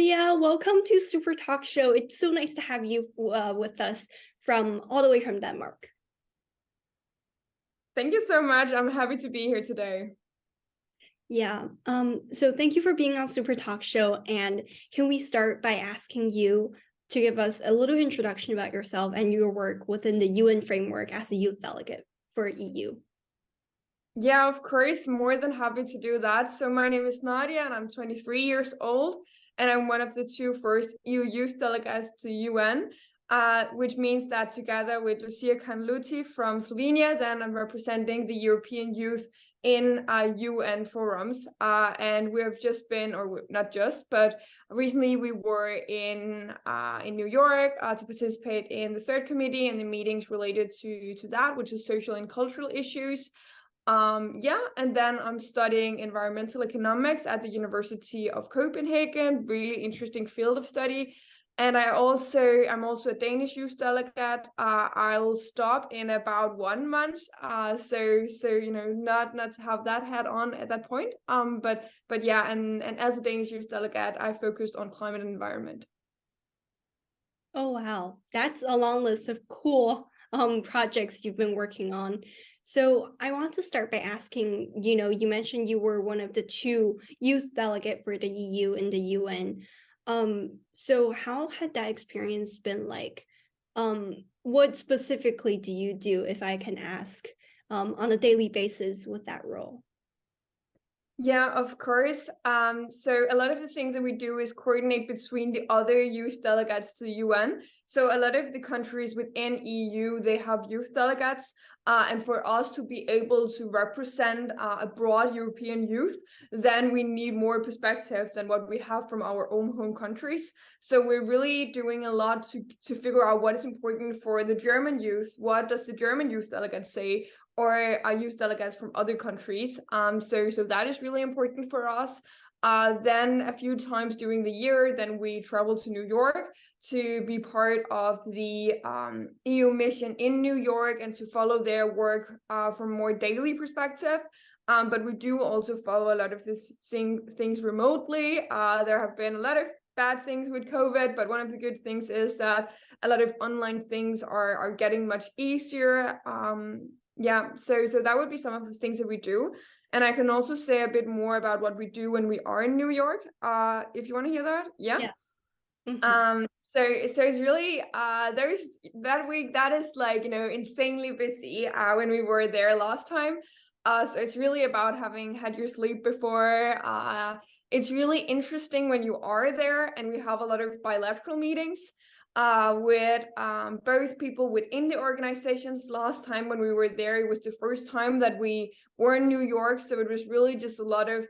Nadia. Welcome to Super Talk Show. It's so nice to have you with us from all the way from Denmark. Thank you so much. I'm happy to be here today. Yeah. So thank you for being on Super Talk Show. And can we start by asking you to give us a little introduction about yourself and your work within the UN framework as a youth delegate for EU? Yeah, of course, more than happy to do that. So my name is Nadia and I'm 23 years old, and I'm one of the two first EU youth delegates to UN, which means that together with Lucia Canluti from Slovenia, then I'm representing the European youth in UN forums. And we have just been, or not just, but recently we were in New York to participate in the third committee and the meetings related to that, which is social and cultural issues. And then I'm studying environmental economics at the University of Copenhagen, really interesting field of study. And I'm also a Danish youth delegate. I'll stop in about 1 month. Not to have that hat on at that point. But yeah, and as a Danish youth delegate, I focused on climate and environment. Oh, wow. That's a long list of cool projects you've been working on. So I want to start by asking, you mentioned you were one of the two youth delegate for the EU in the UN. So how had that experience been like? What specifically do you do, if I can ask, on a daily basis with that role? Yeah, of course. So a lot of the things that we do is coordinate between the other youth delegates to the UN. So a lot of the countries within EU, they have youth delegates. And for us to be able to represent a broad European youth, then we need more perspectives than what we have from our own home countries. So we're really doing a lot to figure out what is important for the German youth. What does the German youth delegate say? Or youth delegates from other countries. So that is really important for us. Then a few times during the year, then we travel to New York to be part of the EU mission in New York and to follow their work from more daily perspective. But we do also follow a lot of these things remotely. There have been a lot of bad things with COVID, but one of the good things is that a lot of online things are getting much easier. So that would be some of the things that we do. And I can also say a bit more about what we do when we are in New York, if you want to hear that. Yeah. Mm-hmm. So it's really there's that week that is like, insanely busy when we were there last time. So it's really about having had your sleep before. It's really interesting when you are there, and we have a lot of bilateral meetings with both people within the organizations. Last time when we were there, it was the first time that we were in New York, so it was really just a lot of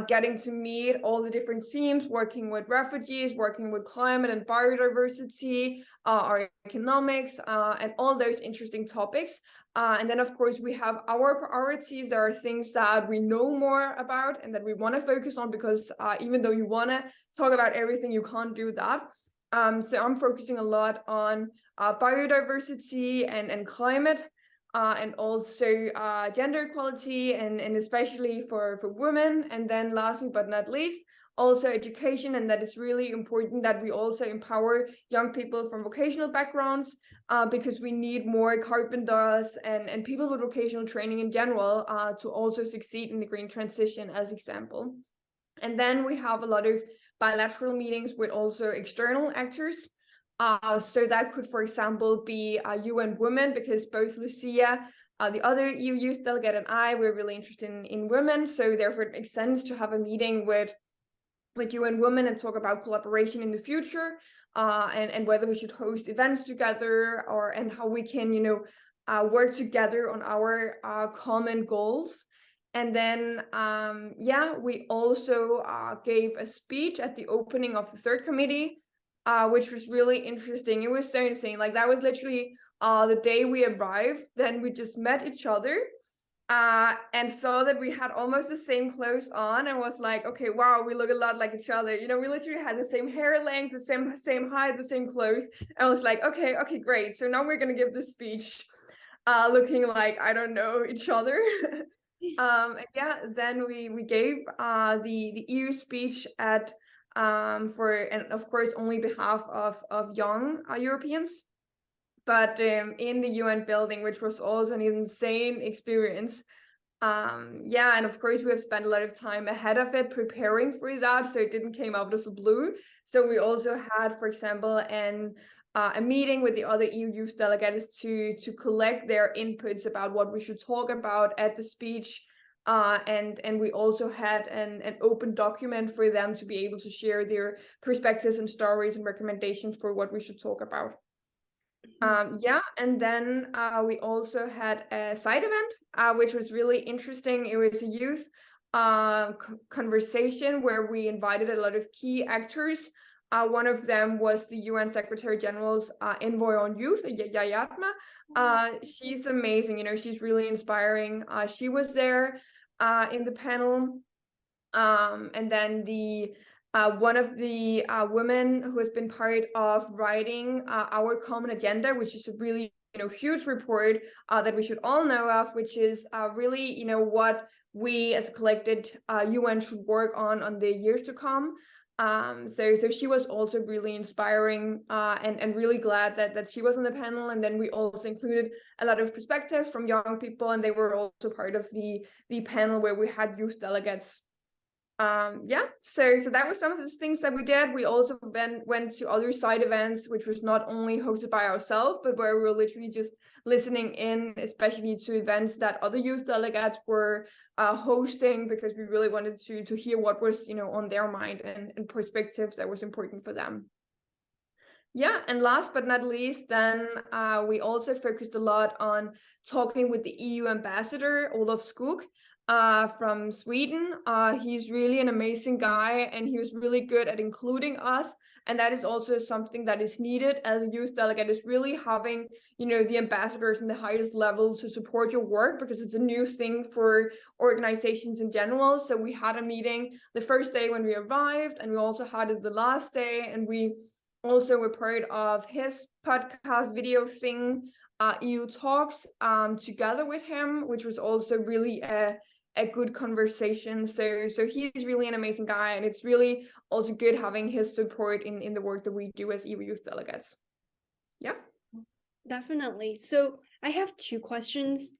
getting to meet all the different teams, working with refugees, working with climate and biodiversity, our economics, and all those interesting topics. And then, of course, we have our priorities. There are things that we know more about and that we want to focus on, because even though you want to talk about everything, you can't do that. So I'm focusing a lot on biodiversity and climate, and also gender equality, and especially for women. And then lastly but not least, also education, and that it's really important that we also empower young people from vocational backgrounds, because we need more carpenters and people with vocational training in general to also succeed in the green transition, as example. And then we have a lot of bilateral meetings with also external actors. So that could, for example, be UN Women, because both Lucia, the other EU youth delegate, and we're really interested in women. So therefore it makes sense to have a meeting with UN Women and talk about collaboration in the future, and whether we should host events together, and how we can, work together on our common goals. And then, we also gave a speech at the opening of the third committee, which was really interesting. It was so insane. Like, that was literally the day we arrived. Then we just met each other and saw that we had almost the same clothes on, and was like, okay, wow, we look a lot like each other. We literally had the same hair length, the same height, the same clothes. And I was like, okay, great. So now we're going to give this speech looking like, I don't know, each other. Then we gave the EU speech at and of course only behalf of young Europeans. But in the UN building, which was also an insane experience. Yeah, and of course we have spent a lot of time ahead of it preparing for that, so it didn't came out of the blue. So we also had, for example, a meeting with the other EU youth delegates to collect their inputs about what we should talk about at the speech. And we also had an open document for them to be able to share their perspectives and stories and recommendations for what we should talk about. Yeah, and then we also had a side event, which was really interesting. It was a youth conversation where we invited a lot of key actors. One of them was the UN Secretary General's envoy on youth, Yayatma. She's amazing, you know, she's really inspiring. She was there in the panel. And then one of the women who has been part of writing our common agenda, which is a really huge report that we should all know of, which is really what we as a collected UN should work on the years to come. So she was also really inspiring, and really glad that she was on the panel. And then we also included a lot of perspectives from young people, and they were also part of the panel where we had youth delegates. Yeah, so that was some of the things that we did. We also then went to other side events, which was not only hosted by ourselves, but where we were literally just listening in, especially to events that other youth delegates were hosting, because we really wanted to hear what was on their mind and perspectives that was important for them. Yeah, and last but not least, then we also focused a lot on talking with the EU ambassador, Olof Skog, from Sweden. He's really an amazing guy, and he was really good at including us. And that is also something that is needed as a youth delegate, is really having, the ambassadors in the highest level to support your work, because it's a new thing for organizations in general. So we had a meeting the first day when we arrived, and we also had it the last day, and we also were part of his podcast video thing, EU Talks, together with him, which was also really a good conversation. So he's really an amazing guy, and it's really also good having his support in the work that we do as EU youth delegates. Yeah. Definitely. So I have two questions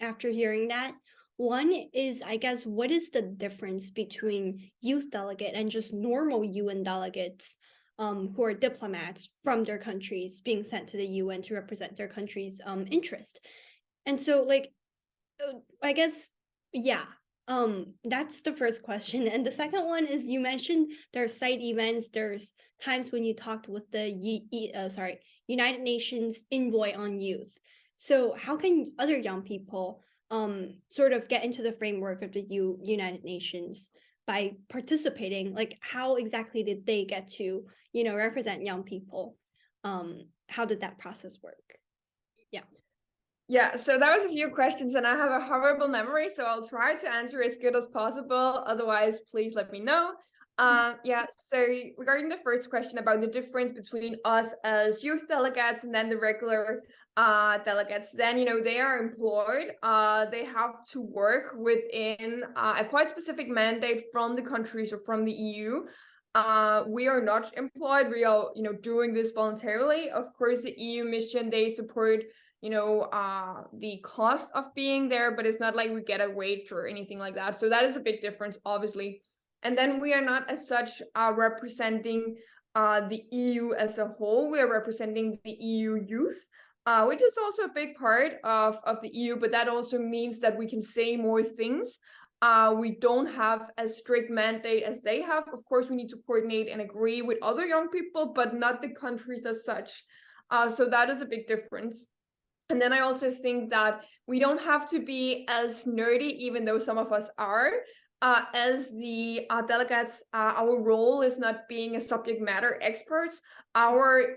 after hearing that. One is, I guess, what is the difference between youth delegate and just normal UN delegates who are diplomats from their countries being sent to the UN to represent their country's interest? And so, I guess, yeah, that's the first question. And the second one is, you mentioned there's side events, there's times when you talked with the United Nations envoy on youth. So how can other young people sort of get into the framework of the United Nations by participating? Like, how exactly did they get to represent young people? How did that process work? Yeah, so that was a few questions, and I have a horrible memory, so I'll try to answer as good as possible. Otherwise, please let me know. Yeah, so regarding the first question about the difference between us as youth delegates and then the regular delegates, then they are employed. They have to work within a quite specific mandate from the countries or from the EU. We are not employed. We are doing this voluntarily. Of course, the EU mission, they support the cost of being there, but it's not like we get a wage or anything like that. So that is a big difference, obviously. And then we are not as such representing the EU as a whole. We are representing the EU youth, which is also a big part of the EU, but that also means that we can say more things. We don't have a strict mandate as they have. Of course, we need to coordinate and agree with other young people, but not the countries as such. So that is a big difference. And then I also think that we don't have to be as nerdy, even though some of us are. As the delegates, our role is not being a subject matter experts. our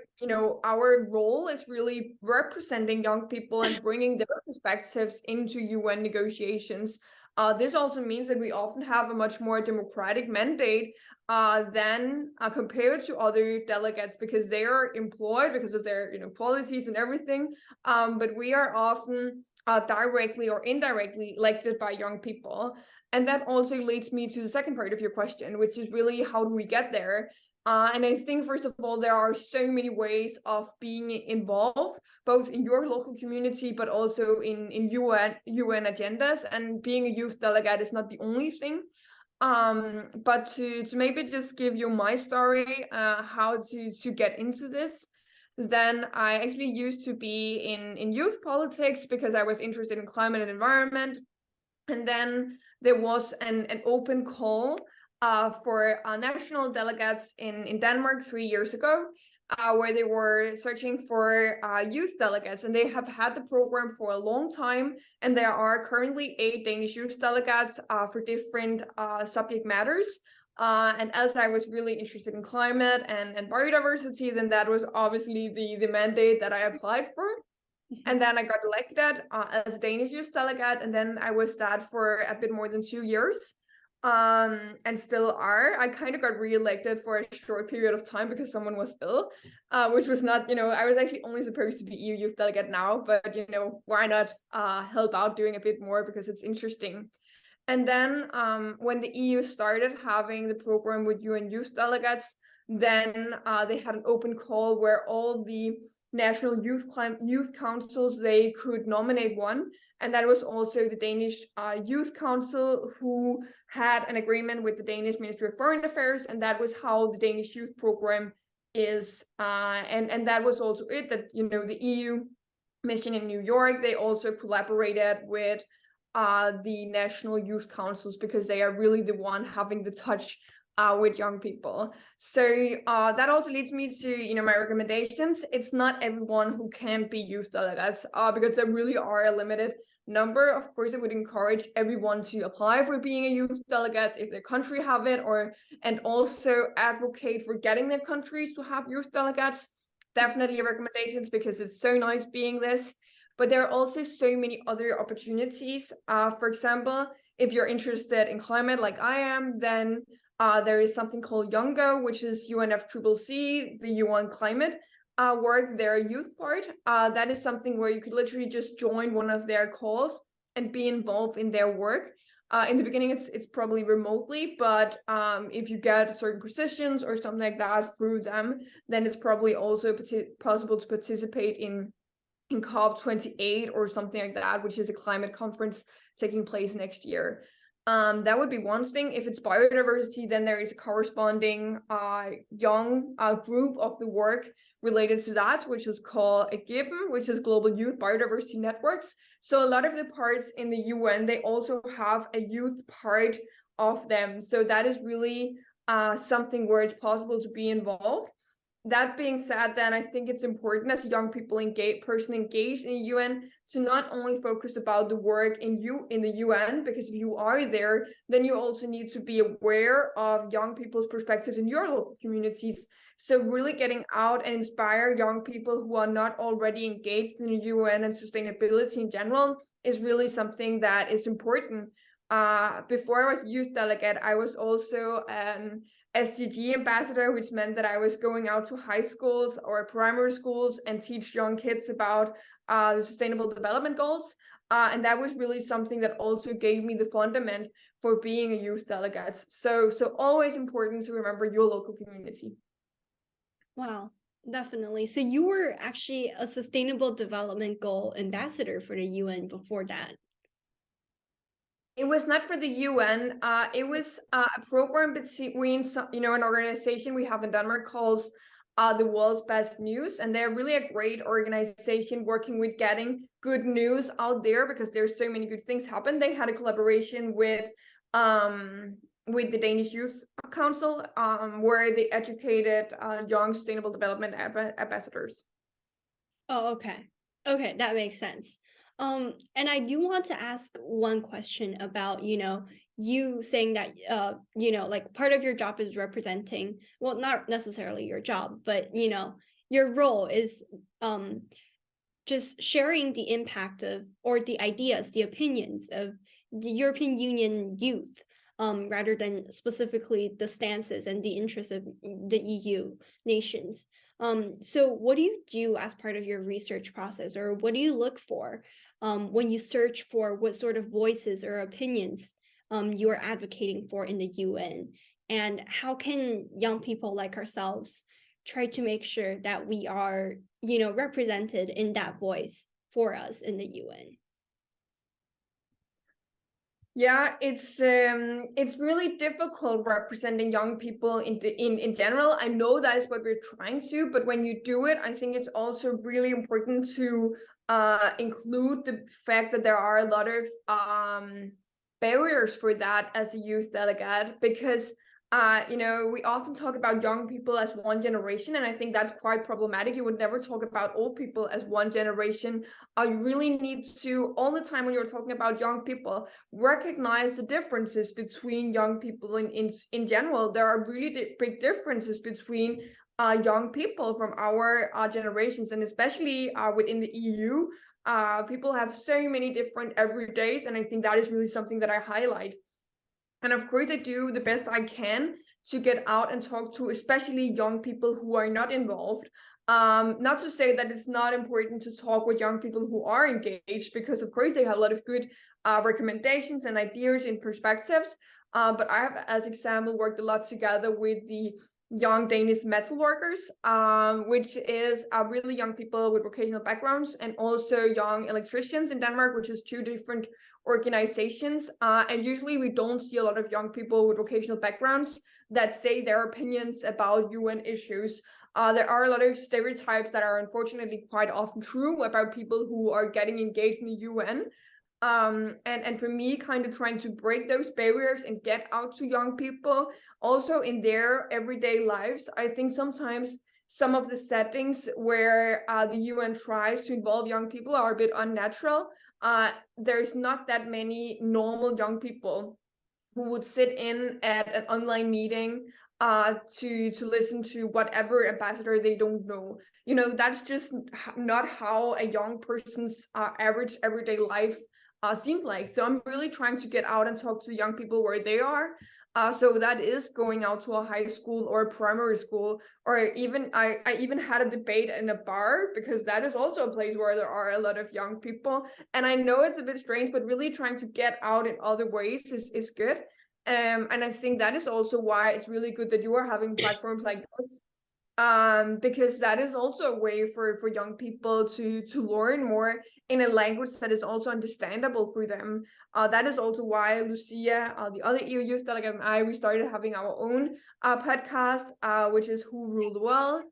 role is really representing young people and bringing their perspectives into UN negotiations. This also means that we often have a much more democratic mandate than compared to other delegates, because they are employed because of their policies and everything. But we are often directly or indirectly elected by young people. And that also leads me to the second part of your question, which is really, how do we get there? And I think, first of all, there are so many ways of being involved, both in your local community, but also in UN agendas. And being a youth delegate is not the only thing. But to maybe just give you my story, how to get into this, then I actually used to be in youth politics because I was interested in climate and environment. And then there was an open call for national delegates in Denmark 3 years ago, where they were searching for youth delegates. And they have had the program for a long time. And there are currently 8 Danish youth delegates for different subject matters. And as I was really interested in climate and biodiversity, then that was obviously the mandate that I applied for. And then I got elected as a Danish youth delegate, and then I was that for a bit more than 2 years, and still are. I kind of got re-elected for a short period of time because someone was ill, which was not, I was actually only supposed to be EU youth delegate now, but why not help out doing a bit more because it's interesting. And then when the EU started having the program with UN youth delegates, then they had an open call where all the national youth councils, they could nominate one. And that was also the Danish Youth Council, who had an agreement with the Danish Ministry of Foreign Affairs. And that was how the Danish youth program is. And that was also it, that, the EU mission in New York, they also collaborated with the national youth councils, because they are really the one having the touch with young people. So that also leads me to my recommendations. It's not everyone who can be youth delegates, because there really are a limited number. Of course, I would encourage everyone to apply for being a youth delegate if their country have it, and also advocate for getting their countries to have youth delegates. Definitely recommendations, because it's so nice being this. But there are also so many other opportunities. For example, if you're interested in climate like I am, then there is something called Youngo, which is UNFCCC, the UN climate work, their youth part. That is something where you could literally just join one of their calls and be involved in their work. In the beginning, it's probably remotely, but if you get certain positions or something like that through them, then it's probably also possible to participate in COP28 or something like that, which is a climate conference taking place next year. That would be one thing. If it's biodiversity, then there is a corresponding young group of the work related to that, which is called a GIBN, which is Global Youth Biodiversity Networks. So a lot of the parts in the UN, they also have a youth part of them. So that is really something where it's possible to be involved. That being said, then I think it's important, as young people engaged in the UN, to not only focus about the work in the UN, because if you are there, then you also need to be aware of young people's perspectives in your local communities. So really getting out and inspire young people who are not already engaged in the UN and sustainability in general is really something that is important. Before I was youth delegate, I was also SDG ambassador, which meant that I was going out to high schools or primary schools and teach young kids about the Sustainable Development Goals. And that was really something that also gave me the fundament for being a youth delegate. So always important to remember your local community. Wow, definitely. So you were actually a Sustainable Development Goal ambassador for the UN before that. It was not for the UN. It was a program between an organization we have in Denmark called the World's Best News, and they're really a great organization working with getting good news out there, because there's so many good things happen. They had a collaboration with the Danish Youth Council, where they educated young sustainable development ambassadors. Oh, okay. Okay, that makes sense. And I do want to ask one question about, you saying that like part of your job is representing, well, not necessarily your job, but your role is just sharing the impact of, or the ideas, the opinions of the European Union youth, rather than specifically the stances and the interests of the EU nations. So what do you do as part of your research process, or what do you look for when you search for what sort of voices or opinions you are advocating for in the UN? And how can young people like ourselves try to make sure that we are, represented in that voice for us in the UN? Yeah, it's really difficult representing young people in general. I know that is what we're trying to, but when you do it, I think it's also really important to include the fact that there are a lot of barriers for that as a youth delegate, because we often talk about young people as one generation, and I think that's quite problematic. You would never talk about old people as one generation. You really need to, all the time when you're talking about young people, recognize the differences between young people in general. There are really big differences between young people from our generations, and especially within the EU. People have so many different everydays, and I think that is really something that I highlight. And of course, I do the best I can to get out and talk to especially young people who are not involved. Not to say that it's not important to talk with young people who are engaged, because of course they have a lot of good recommendations and ideas and perspectives. But I have, as example, worked a lot together with the young Danish metal workers, which is really young people with vocational backgrounds, and also young electricians in Denmark, which is two different organizations. And usually we don't see a lot of young people with vocational backgrounds that say their opinions about UN issues. There are a lot of stereotypes that are unfortunately quite often true about people who are getting engaged in the UN. And for me, kind of trying to break those barriers and get out to young people also in their everyday lives. I think sometimes some of the settings where the UN tries to involve young people are a bit unnatural. There's not that many normal young people who would sit in at an online meeting to listen to whatever ambassador they don't know. That's just not how a young person's average everyday life seemed like. So I'm really trying to get out and talk to young people where they are. So that is going out to a high school or a primary school, or even I even had a debate in a bar, because that is also a place where there are a lot of young people. And I know it's a bit strange, but really trying to get out in other ways is good. And I think that is also why it's really good that you are having platforms like this, because that is also a way for young people to learn more in a language that is also understandable for them. That is also why Lucia, the other EU youth delegate, and we started having our own podcast, which is Who Ruled the World,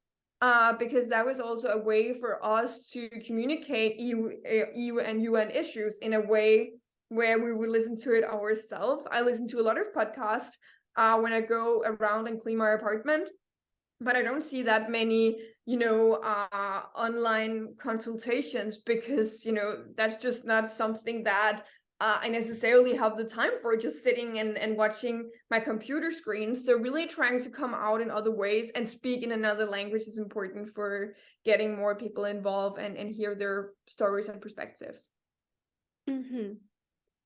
because that was also a way for us to communicate EU and UN issues in a way where we would listen to it ourselves. I listen to a lot of podcasts when I go around and clean my apartment, but I don't see that many, online consultations, because, that's just not something that I necessarily have the time for, just sitting and watching my computer screen. So really trying to come out in other ways and speak in another language is important for getting more people involved and hear their stories and perspectives. Mm-hmm.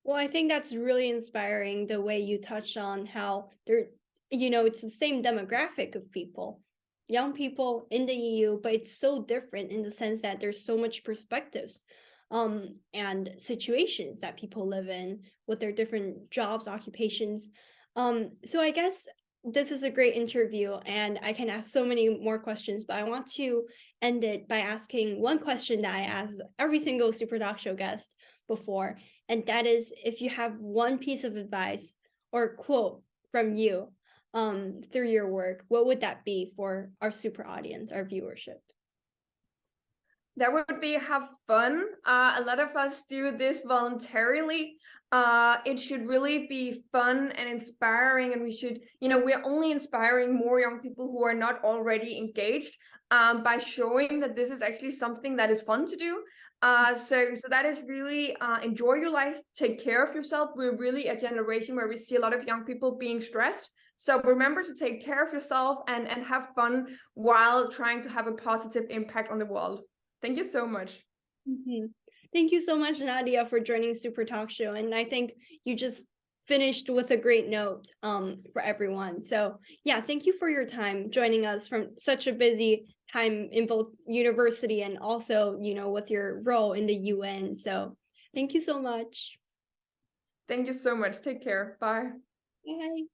Well, I think that's really inspiring, the way you touched on how it's the same demographic of people, young people in the EU, but it's so different in the sense that there's so much perspectives and situations that people live in with their different jobs, occupations. So I guess this is a great interview and I can ask so many more questions, but I want to end it by asking one question that I ask every single Super Doc Show guest before. And that is, if you have one piece of advice or quote from you through your work, what would that be for our super audience, our viewership? That would be have fun. A lot of us do this voluntarily. It should really be fun and inspiring, and we should, we're only inspiring more young people who are not already engaged by showing that this is actually something that is fun to do. So that is really enjoy your life, take care of yourself. We're really a generation where we see a lot of young people being stressed. So remember to take care of yourself and have fun while trying to have a positive impact on the world. Thank you so much. Mhm. Thank you so much, Nadia, for joining Super Talk Show. And I think you just finished with a great note for everyone. So yeah, thank you for your time joining us from such a busy time in both university and also, with your role in the UN. So thank you so much. Thank you so much. Take care. Bye. Bye.